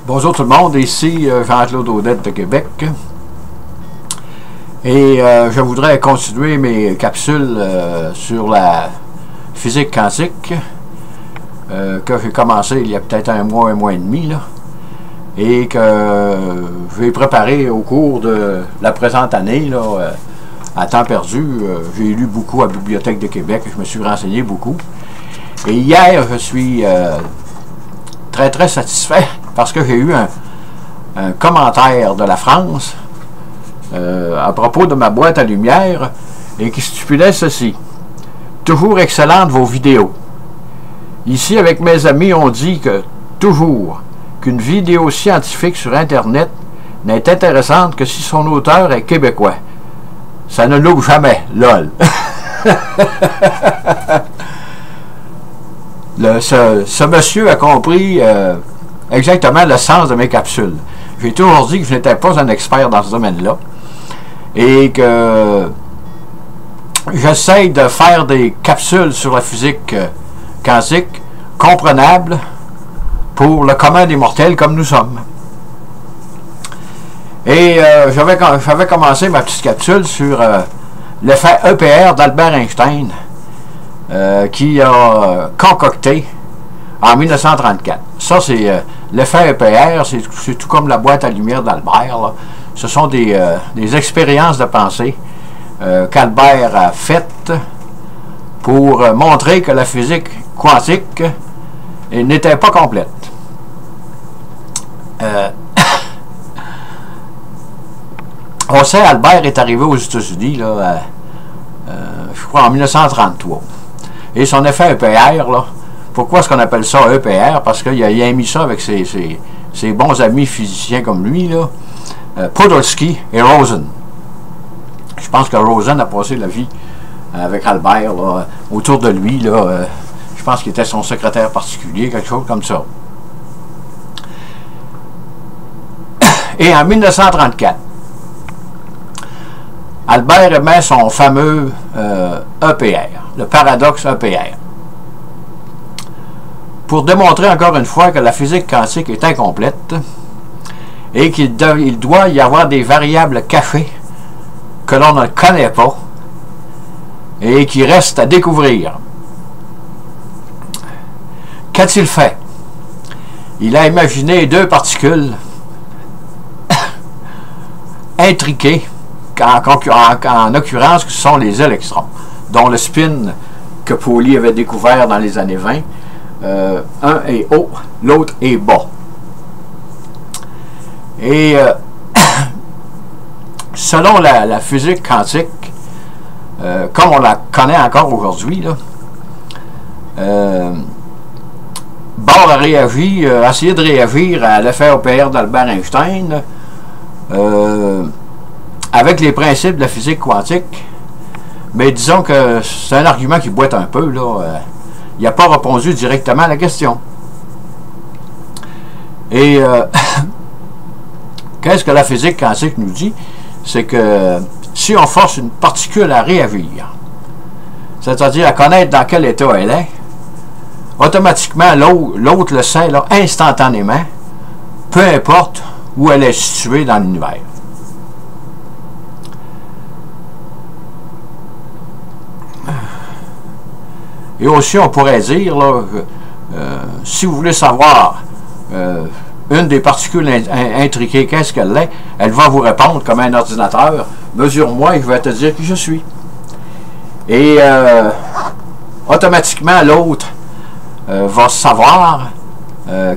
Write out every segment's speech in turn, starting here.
Bonjour tout le monde, ici Jean-Claude Audette de Québec. Et je voudrais continuer mes capsules sur la physique quantique que j'ai commencé il y a peut-être un mois et demi, là, et que j'ai préparé au cours de la présente année, là, à temps perdu. J'ai lu beaucoup à la Bibliothèque de Québec, je me suis renseigné beaucoup. Et hier, je suis très satisfait parce que j'ai eu un commentaire de la France à propos de ma boîte à lumière et qui stipulait ceci: toujours excellentes vos vidéos. Ici, avec mes amis, on dit que toujours qu'une vidéo scientifique sur Internet n'est intéressante que si son auteur est québécois. Ça ne l'ouvre jamais, lol. Ce monsieur a compris exactement le sens de mes capsules. J'ai toujours dit que je n'étais pas un expert dans ce domaine-là et que j'essaye de faire des capsules sur la physique quantique comprenables pour le commun des mortels comme nous sommes. Et j'avais commencé ma petite capsule sur l'effet EPR d'Albert Einstein qui a concocté en 1934. Ça, c'est l'effet EPR, c'est tout comme la boîte à lumière d'Albert. Ce sont des expériences de pensée qu'Albert a faites pour montrer que la physique quantique n'était pas complète. On sait, Albert est arrivé aux États-Unis, je crois, en 1933. Et son effet EPR, là, pourquoi est-ce qu'on appelle ça EPR? Parce qu'il a mis ça avec ses bons amis physiciens comme lui, là, Podolsky et Rosen. Je pense que Rosen a passé la vie avec Albert, là, autour de lui. Là, je pense qu'il était son secrétaire particulier, quelque chose comme ça. Et en 1934, Albert émet son fameux EPR, le paradoxe EPR, pour démontrer encore une fois que la physique quantique est incomplète et qu'il doit y avoir des variables cachées que l'on ne connaît pas et qui restent à découvrir. Qu'a-t-il fait? Il a imaginé deux particules intriquées, en occurrence, ce sont les électrons, dont le spin que Pauli avait découvert dans les années 20, un est haut, l'autre est bas. Et selon la physique quantique, comme on la connaît encore aujourd'hui, Bohr a réagi, a essayé de réagir à l'effet EPR d'Albert Einstein avec les principes de la physique quantique, mais disons que c'est un argument qui boite un peu, là. Il n'a pas répondu directement à la question. Et qu'est-ce que la physique quantique nous dit? C'est que si on force une particule à réagir, c'est-à-dire à connaître dans quel état elle est, automatiquement l'autre le sait là, instantanément, peu importe où elle est située dans l'univers. Et aussi, on pourrait dire, là, si vous voulez savoir une des particules intriquées, qu'est-ce qu'elle est, elle va vous répondre comme un ordinateur: mesure-moi et je vais te dire qui je suis. Et automatiquement, l'autre va savoir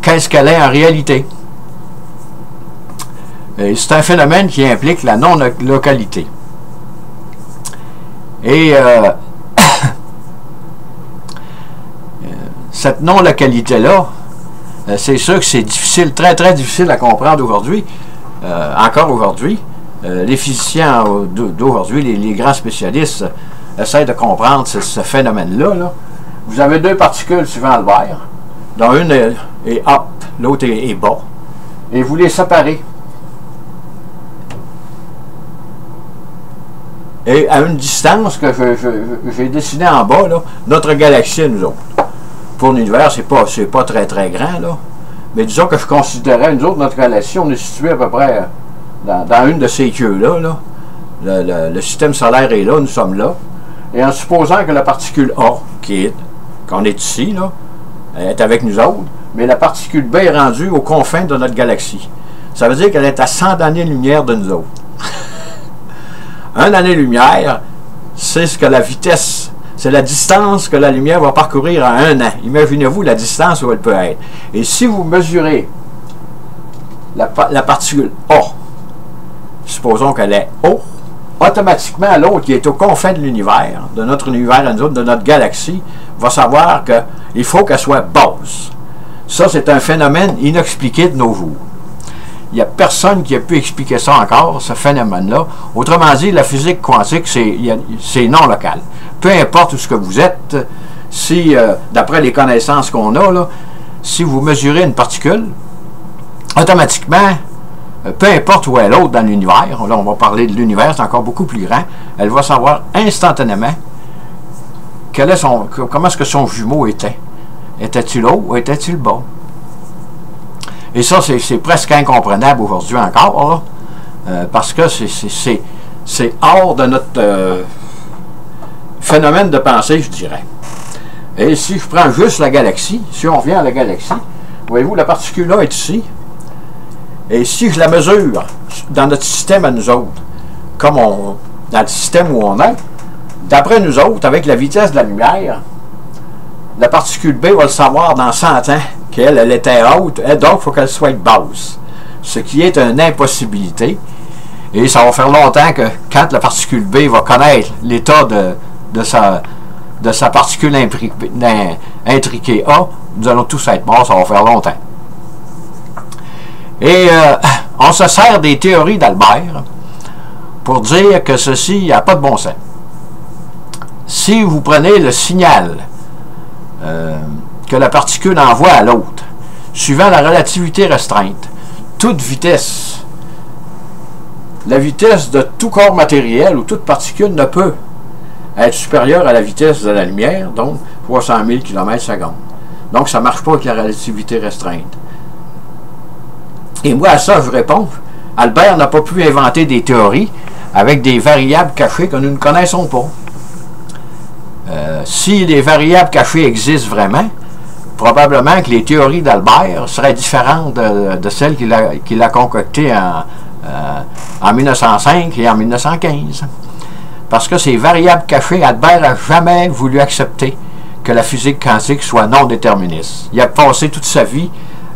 qu'est-ce qu'elle est en réalité. C'est un phénomène qui implique la non-localité. Et cette non-localité-là, c'est sûr que c'est difficile, très difficile à comprendre aujourd'hui, encore aujourd'hui. Les physiciens d'aujourd'hui, les grands spécialistes, essaient de comprendre ce phénomène-là. Là. Vous avez deux particules suivant Albert, dont une est up, l'autre est bas, et vous les séparez. Et à une distance que j'ai dessinée en bas, là, notre galaxie, nous autres. Pour l'univers, c'est pas très grand, là. mais disons que je considérais, nous autres, notre galaxie, on est situé à peu près dans une de ces queues-là. Là. Le système solaire est là, nous sommes là. Et en supposant que la particule A, qu'on est ici, là, est avec nous autres, mais la particule B est rendue aux confins de notre galaxie. Ça veut dire qu'elle est à 100 années-lumière de nous autres. Un année-lumière, c'est ce que la vitesse, c'est la distance que la lumière va parcourir en 1 an. Imaginez-vous la distance où elle peut être. Et si vous mesurez la particule A, supposons qu'elle est haut, automatiquement l'autre qui est aux confins de l'univers, de notre univers à nous autres, de notre galaxie, va savoir qu'il faut qu'elle soit basse. Ça, c'est un phénomène inexpliqué de nos jours. Il n'y a personne qui a pu expliquer ça encore, ce phénomène-là. Autrement dit, la physique quantique, c'est non local. Peu importe où ce que vous êtes, si, d'après les connaissances qu'on a, là, si vous mesurez une particule, automatiquement, peu importe où elle est l'autre dans l'univers, là on va parler de l'univers, c'est encore beaucoup plus grand, elle va savoir instantanément comment est-ce que son jumeau était. Était-il haut ou était-il bas? Et ça, c'est presque incomprenable aujourd'hui encore, là, parce que c'est hors de notre phénomène de pensée, je dirais. Et si je prends juste la galaxie, si on revient à la galaxie, voyez-vous, la particule là est ici. Et si je la mesure dans notre système à nous autres, comme dans le système où on est, d'après nous autres, avec la vitesse de la lumière, la particule B va le savoir dans 100 ans qu'elle était haute, et donc il faut qu'elle soit basse. Ce qui est une impossibilité. Et ça va faire longtemps que quand la particule B va connaître l'état de sa particule intriquée A, nous allons tous être morts, ça va faire longtemps. Et on se sert des théories d'Albert pour dire que ceci n'a pas de bon sens. Si vous prenez le signal que la particule envoie à l'autre, suivant la relativité restreinte, toute vitesse, la vitesse de tout corps matériel ou toute particule ne peut être supérieure à la vitesse de la lumière, donc 300 000 km/s. Donc ça ne marche pas avec la relativité restreinte. Et moi à ça je réponds, Albert n'a pas pu inventer des théories avec des variables cachées que nous ne connaissons pas. Si les variables cachées existent vraiment, probablement que les théories d'Albert seraient différentes de celles qu'il a concoctées en 1905 et en 1915. Parce que ces variables cachées, Albert n'a jamais voulu accepter que la physique quantique soit non déterministe. Il a passé toute sa vie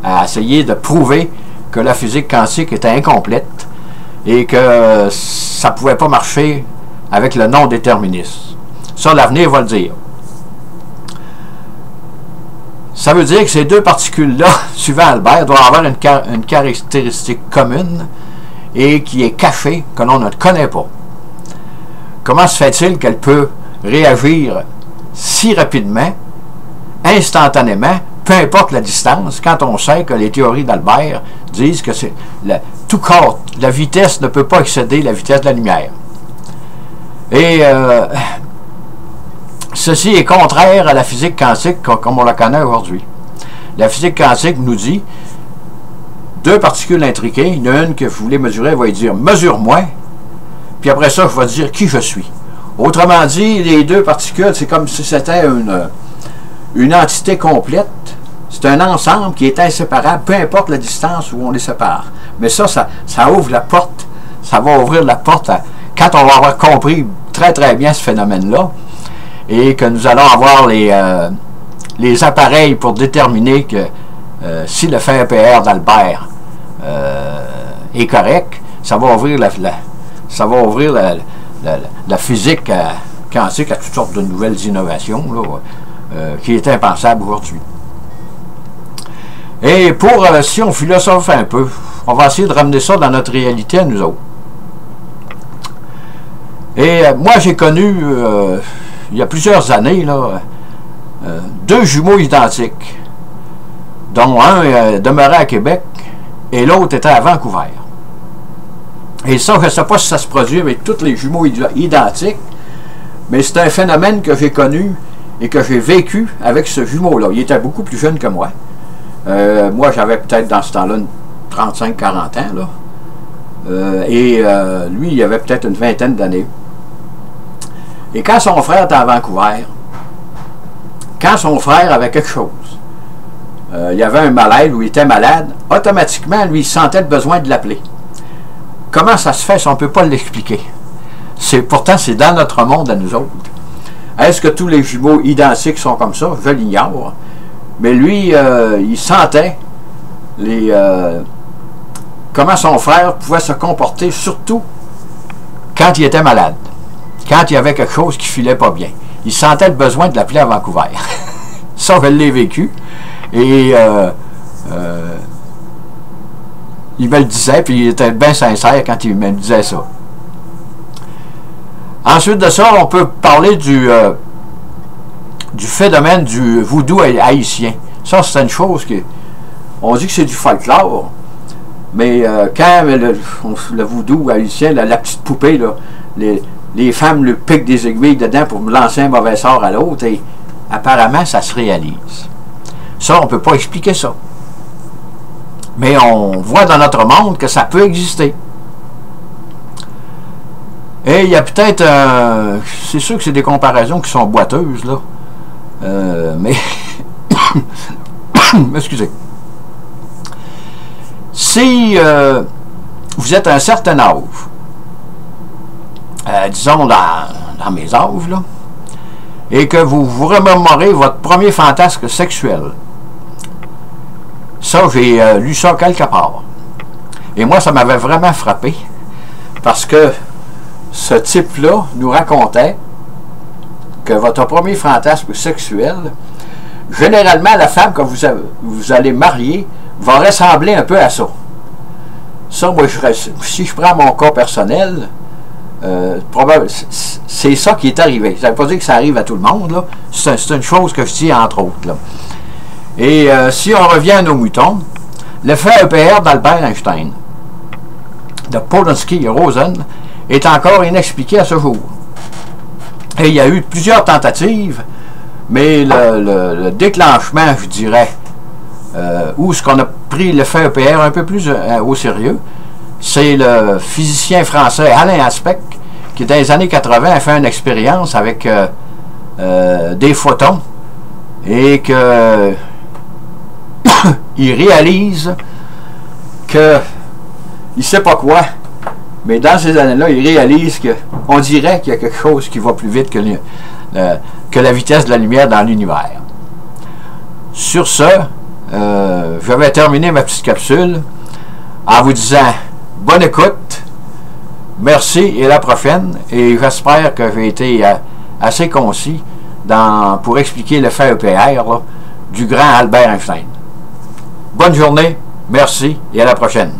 à essayer de prouver que la physique quantique était incomplète et que ça ne pouvait pas marcher avec le non déterminisme. Ça, l'avenir va le dire. Ça veut dire que ces deux particules-là, suivant Albert, doivent avoir une caractéristique commune et qui est cachée, que l'on ne connaît pas. Comment se fait-il qu'elle peut réagir si rapidement, instantanément, peu importe la distance, quand on sait que les théories d'Albert disent que tout corps, la vitesse ne peut pas excéder la vitesse de la lumière. Et ceci est contraire à la physique quantique comme on la connaît aujourd'hui. La physique quantique nous dit deux particules intriquées, il y en a une que vous voulez mesurer, elle va dire « mesure-moi », puis après ça, je vais dire qui je suis. Autrement dit, les deux particules, c'est comme si c'était une entité complète. C'est un ensemble qui est inséparable, peu importe la distance où on les sépare. Mais ça ouvre la porte, ça va ouvrir la porte quand on va avoir compris très très bien ce phénomène-là, et que nous allons avoir les appareils pour déterminer que si le fait EPR d'Albert est correct, ça va ouvrir la physique quantique à toutes sortes de nouvelles innovations là, qui est impensable aujourd'hui. Et si on philosophe un peu, on va essayer de ramener ça dans notre réalité à nous autres. Et moi j'ai connu il y a plusieurs années là, deux jumeaux identiques, dont un demeurait à Québec et l'autre était à Vancouver. Et ça, je ne sais pas si ça se produit avec tous les jumeaux identiques, mais c'est un phénomène que j'ai connu et que j'ai vécu avec ce jumeau-là. Il était beaucoup plus jeune que moi. Moi, j'avais peut-être dans ce temps-là 35-40 ans, là. Lui, il avait peut-être une vingtaine d'années. Et quand son frère était à Vancouver, quand son frère avait quelque chose, il y avait un malaise ou il était malade, automatiquement, lui, il sentait le besoin de l'appeler. Comment ça se fait si on ne peut pas l'expliquer? Pourtant, c'est dans notre monde à nous autres. Est-ce que tous les jumeaux identiques sont comme ça? Je l'ignore. Mais lui, il sentait comment son frère pouvait se comporter, surtout quand il était malade. Quand il y avait quelque chose qui ne filait pas bien. Il sentait le besoin de l'appeler à Vancouver. Ça, je l'ai vécu. Et il me le disait, puis il était bien sincère quand il me disait ça. Ensuite de ça, on peut parler du phénomène du voodoo haïtien. Ça, c'est une chose que... On dit que c'est du folklore, mais quand le voodoo haïtien, la petite poupée, là, les femmes lui piquent des aiguilles dedans pour me lancer un mauvais sort à l'autre, et apparemment, ça se réalise. Ça, on ne peut pas expliquer ça. Mais on voit dans notre monde que ça peut exister. Et il y a peut-être... c'est sûr que c'est des comparaisons qui sont boiteuses, là. Mais... Excusez. Si vous êtes à un certain âge, disons dans mes âges, là, et que vous vous remémorez votre premier fantasme sexuel, ça, j'ai lu ça quelque part. Et moi, ça m'avait vraiment frappé, parce que ce type-là nous racontait que votre premier fantasme sexuel, généralement, la femme que vous allez marier va ressembler un peu à ça. Ça, moi, si je prends mon cas personnel, c'est ça qui est arrivé. Ça ne veut pas dire que ça arrive à tout le monde, c'est une chose que je dis entre autres, là. Et si on revient à nos moutons, l'effet EPR d'Albert Einstein, de Podolsky et Rosen, est encore inexpliqué à ce jour. Et il y a eu plusieurs tentatives, mais le déclenchement, je dirais, où ce qu'on a pris l'effet EPR un peu plus au sérieux, c'est le physicien français Alain Aspect, qui dans les années 80 a fait une expérience avec des photons, et que il réalise que il ne sait pas quoi, mais dans ces années-là, il réalise qu'on dirait qu'il y a quelque chose qui va plus vite que la vitesse de la lumière dans l'univers. Sur ce, je vais terminer ma petite capsule en vous disant bonne écoute, merci et à la prochaine, et j'espère que j'ai été assez concis pour expliquer l'effet EPR là, du grand Albert Einstein. Bonne journée, merci et à la prochaine.